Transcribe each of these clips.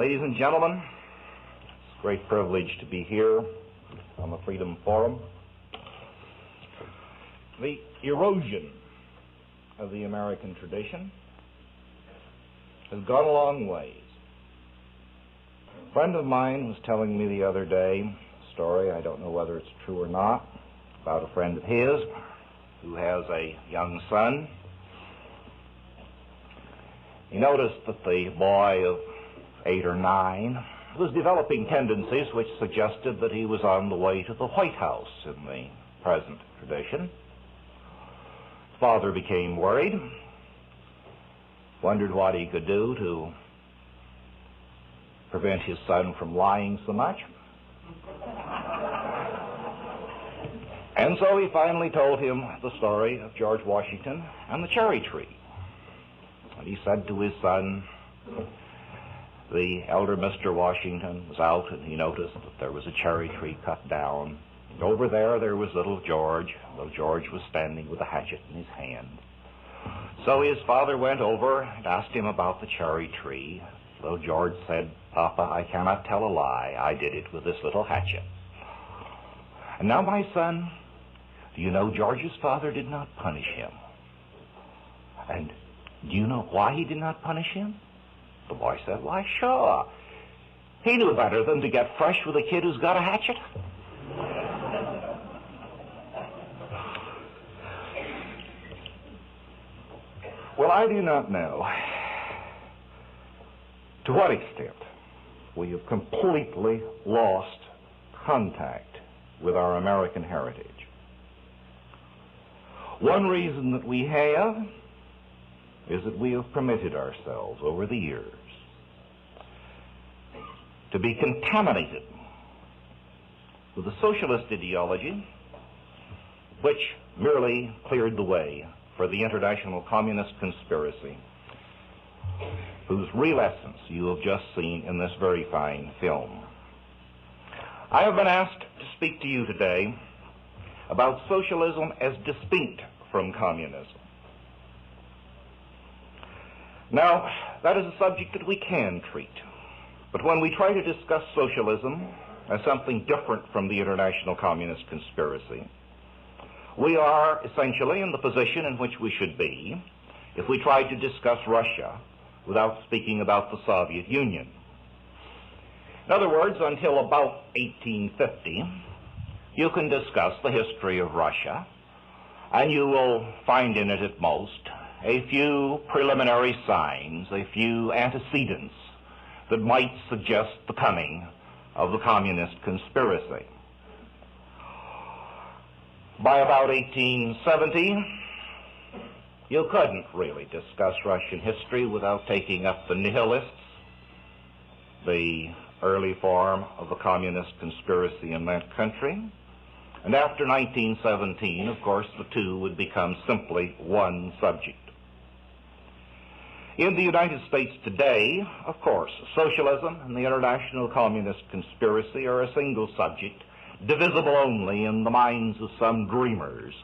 Ladies and gentlemen, it's a great privilege to be here on the Freedom Forum. The erosion of the American tradition has gone a long ways. A friend of mine was telling me the other day a story, I don't know whether it's true or not, about a friend of his who has a young son. He noticed that the boy of 8 or 9 was developing tendencies which suggested that he was on the way to the White House in the present tradition. His father became worried, wondered what he could do to prevent his son from lying so much. And so he finally told him the story of George Washington and the cherry tree. And he said to his son, the elder Mr. Washington was out and he noticed that there was a cherry tree cut down. And over there was little George. Little George was standing with a hatchet in his hand. So his father went over and asked him about the cherry tree. Little George said, "Papa, I cannot tell a lie. I did it with this little hatchet." And now, my son, do you know George's father did not punish him? And do you know why he did not punish him? The boy said, "Why, sure. He knew better than to get fresh with a kid who's got a hatchet." Well, I do not know to what extent we have completely lost contact with our American heritage. One reason that we have is that we have permitted ourselves over the years to be contaminated with a socialist ideology which merely cleared the way for the international communist conspiracy, whose real essence you have just seen in this very fine film. I have been asked to speak to you today about socialism as distinct from communism. Now, that is a subject that we can treat, but when we try to discuss socialism as something different from the international communist conspiracy, we are essentially in the position in which we should be if we tried to discuss Russia without speaking about the Soviet Union. In other words, until about 1850, you can discuss the history of Russia, and you will find in it at most a few preliminary signs, a few antecedents that might suggest the coming of the communist conspiracy. By about 1870, you couldn't really discuss Russian history without taking up the nihilists, the early form of the communist conspiracy in that country. And after 1917, of course, the two would become simply one subject. In the United States today, of course, socialism and the international communist conspiracy are a single subject, divisible only in the minds of some dreamers.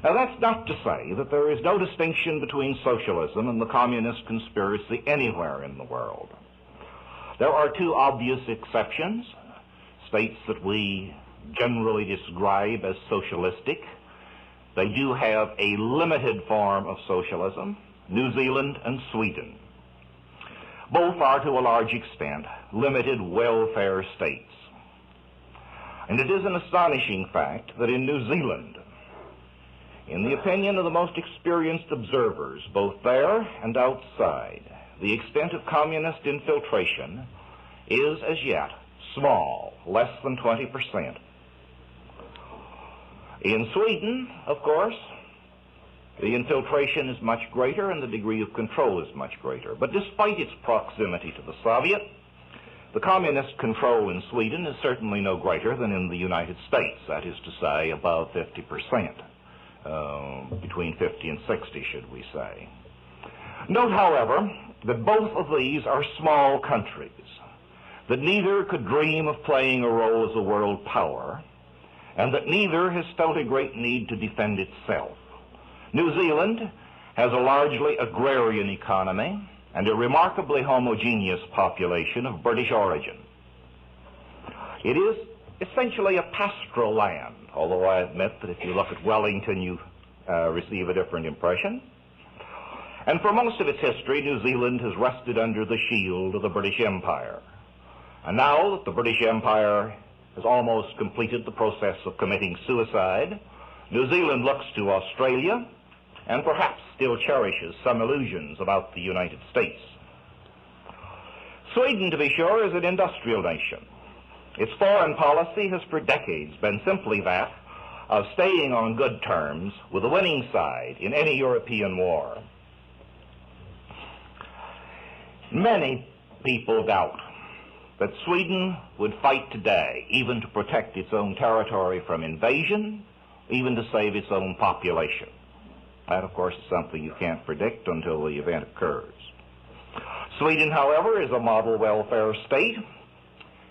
Now, that's not to say that there is no distinction between socialism and the communist conspiracy anywhere in the world. There are two obvious exceptions, states that we generally describe as socialistic. They do have a limited form of socialism, New Zealand and Sweden. Both are, to a large extent, limited welfare states. And it is an astonishing fact that in New Zealand, in the opinion of the most experienced observers, both there and outside, the extent of communist infiltration is as yet small, less than 20%. In Sweden, of course, the infiltration is much greater and the degree of control is much greater. But despite its proximity to the Soviet, the communist control in Sweden is certainly no greater than in the United States, that is to say, above 50%, between 50 and 60, should we say. Note, however, that both of these are small countries, that neither could dream of playing a role as a world power, and that neither has felt a great need to defend itself. New Zealand has a largely agrarian economy, and a remarkably homogeneous population of British origin. It is essentially a pastoral land, although I admit that if you look at Wellington, you receive a different impression. And for most of its history, New Zealand has rested under the shield of the British Empire. And now that the British Empire has almost completed the process of committing suicide, New Zealand looks to Australia and perhaps still cherishes some illusions about the United States. Sweden, to be sure, is an industrial nation. Its foreign policy has for decades been simply that of staying on good terms with the winning side in any European war. Many people doubt that Sweden would fight today even to protect its own territory from invasion, even to save its own population. That, of course, is something you can't predict until the event occurs. Sweden, however, is a model welfare state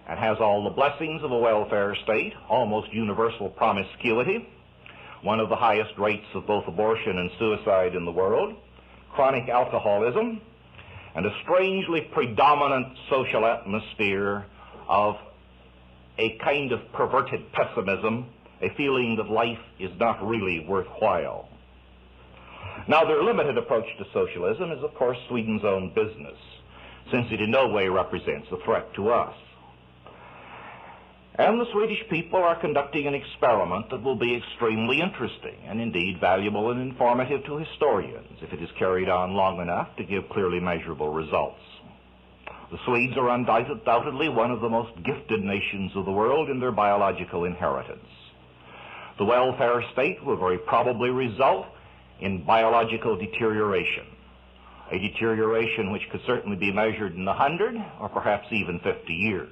and has all the blessings of a welfare state: almost universal promiscuity, one of the highest rates of both abortion and suicide in the world, chronic alcoholism, and a strangely predominant social atmosphere of a kind of perverted pessimism, a feeling that life is not really worthwhile. Now, their limited approach to socialism is, of course, Sweden's own business, since it in no way represents a threat to us. And the Swedish people are conducting an experiment that will be extremely interesting and indeed valuable and informative to historians if it is carried on long enough to give clearly measurable results. The Swedes are undoubtedly one of the most gifted nations of the world in their biological inheritance. The welfare state will very probably result in biological deterioration, a deterioration which could certainly be measured in 100 or perhaps even 50 years.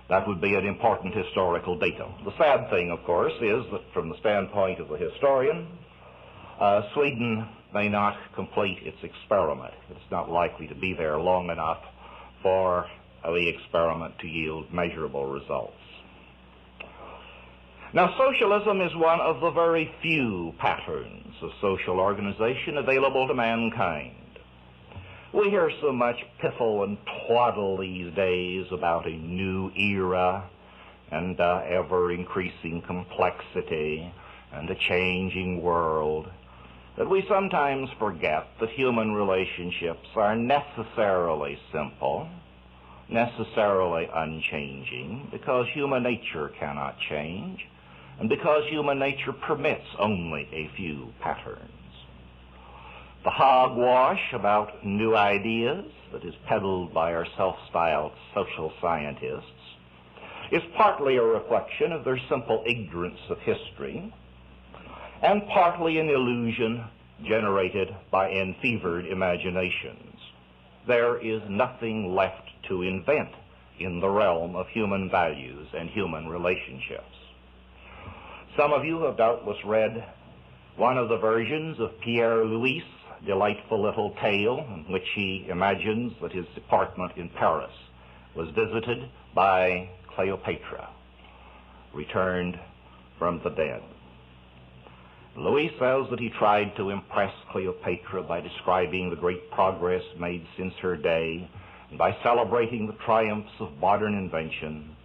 That would be an important historical datum. The sad thing, of course, is that from the standpoint of the historian, Sweden may not complete its experiment. It's not likely to be there long enough for the experiment to yield measurable results. Now, socialism is one of the very few patterns of social organization available to mankind. We hear so much piffle and twaddle these days about a new era and ever-increasing complexity and a changing world that we sometimes forget that human relationships are necessarily simple, necessarily unchanging, because human nature cannot change, and because human nature permits only a few patterns. The hogwash about new ideas that is peddled by our self-styled social scientists is partly a reflection of their simple ignorance of history and partly an illusion generated by enfevered imaginations. There is nothing left to invent in the realm of human values and human relationships. Some of you have doubtless read one of the versions of Pierre Louis' delightful little tale in which he imagines that his apartment in Paris was visited by Cleopatra, returned from the dead. Louis says that he tried to impress Cleopatra by describing the great progress made since her day and by celebrating the triumphs of modern invention.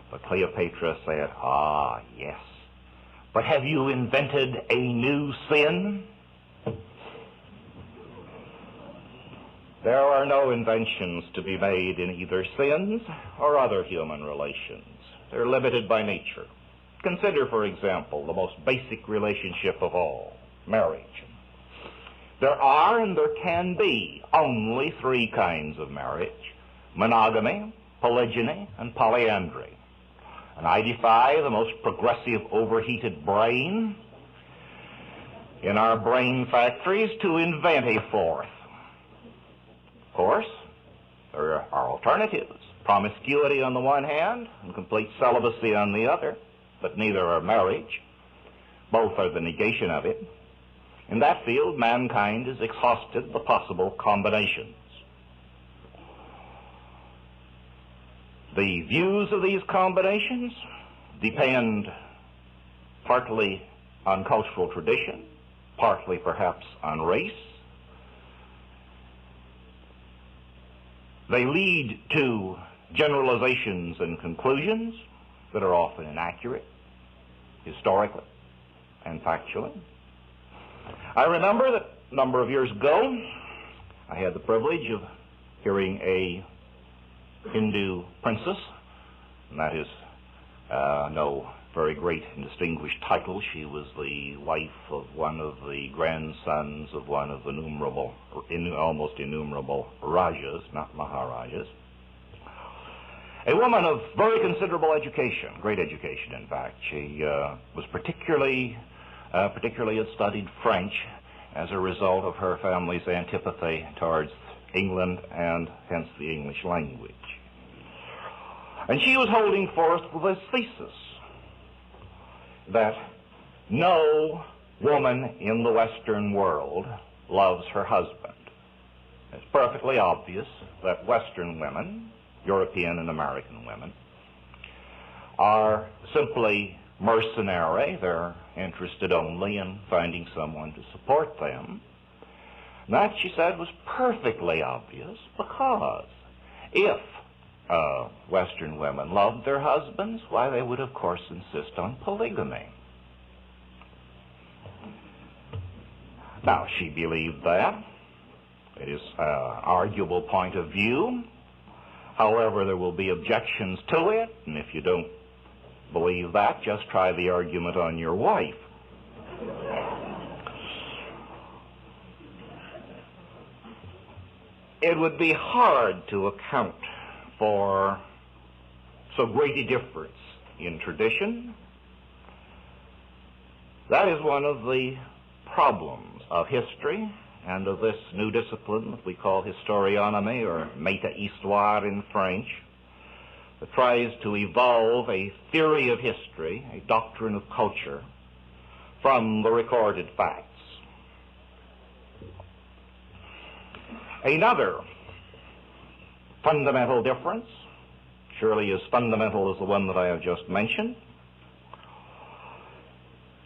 But Cleopatra said, "Ah, yes, but have you invented a new sin?" There are no inventions to be made in either sins or other human relations. They're limited by nature. Consider, for example, the most basic relationship of all, marriage. There are and there can be only three kinds of marriage: monogamy, polygyny, and polyandry. And I defy the most progressive overheated brain in our brain factories to invent a fourth. Of course, there are alternatives: promiscuity on the one hand and complete celibacy on the other, but neither are marriage. Both are the negation of it. In that field, mankind has exhausted the possible combinations. The views of these combinations depend partly on cultural tradition, partly perhaps on race, They lead to generalizations and conclusions that are often inaccurate, historically and factually. I remember that a number of years ago, I had the privilege of hearing a Hindu princess, and that is no very great and distinguished title. She was the wife of one of the grandsons of one of the almost innumerable Rajas, not Maharajas. A woman of very considerable education, great education in fact. She was particularly had studied French as a result of her family's antipathy towards England and hence the English language. And she was holding forth this thesis that no woman in the Western world loves her husband. It's perfectly obvious that Western women, European and American women, are simply mercenary. They're interested only in finding someone to support them. And that, she said, was perfectly obvious because if Western women loved their husbands, why, they would, of course, insist on polygamy. Now, she believed that. It is an arguable point of view. However, there will be objections to it, and if you don't believe that, just try the argument on your wife. It would be hard to account for so great a difference in tradition. That is one of the problems of history and of this new discipline that we call historionomy, or méta-histoire in French, that tries to evolve a theory of history, a doctrine of culture, from the recorded facts. Another fundamental difference, surely as fundamental as the one that I have just mentioned,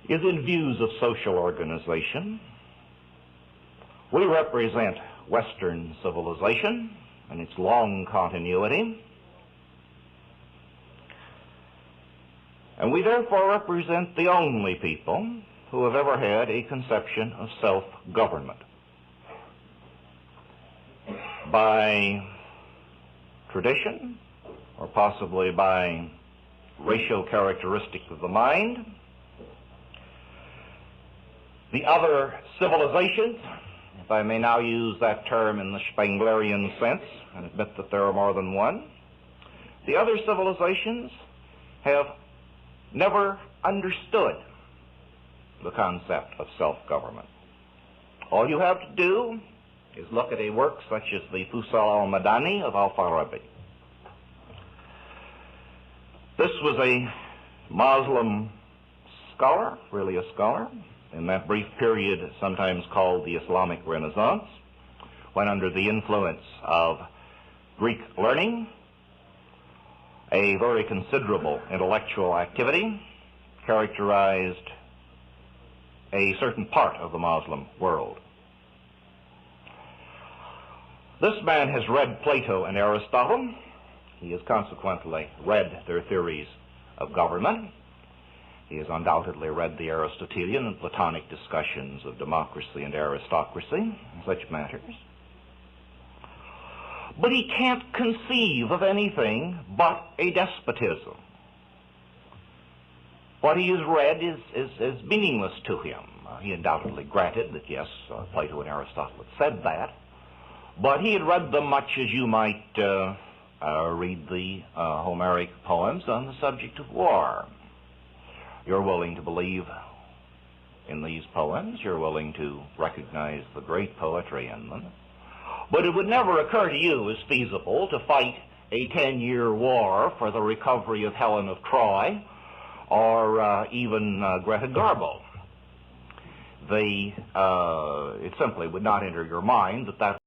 is in views of social organization. We represent Western civilization and its long continuity, and we therefore represent the only people who have ever had a conception of self-government. By tradition, or possibly by racial characteristics of the mind, the other civilizations, if I may now use that term in the Spenglerian sense and admit that there are more than one, the other civilizations have never understood the concept of self-government. All you have to do is look at a work such as the Fusal al-Madani of Al-Farabi. This was a Muslim scholar, really a scholar, in that brief period sometimes called the Islamic Renaissance, when under the influence of Greek learning, a very considerable intellectual activity characterized a certain part of the Muslim world. This man has read Plato and Aristotle. He has consequently read their theories of government. He has undoubtedly read the Aristotelian and Platonic discussions of democracy and aristocracy and such matters. But he can't conceive of anything but a despotism. What he has read is meaningless to him. He undoubtedly granted that, yes, Plato and Aristotle had said that, but he had read them much as you might read the Homeric poems on the subject of war. You're willing to believe in these poems, you're willing to recognize the great poetry in them, but it would never occur to you as feasible to fight a 10-year war for the recovery of Helen of Troy or even Greta Garbo. It simply would not enter your mind that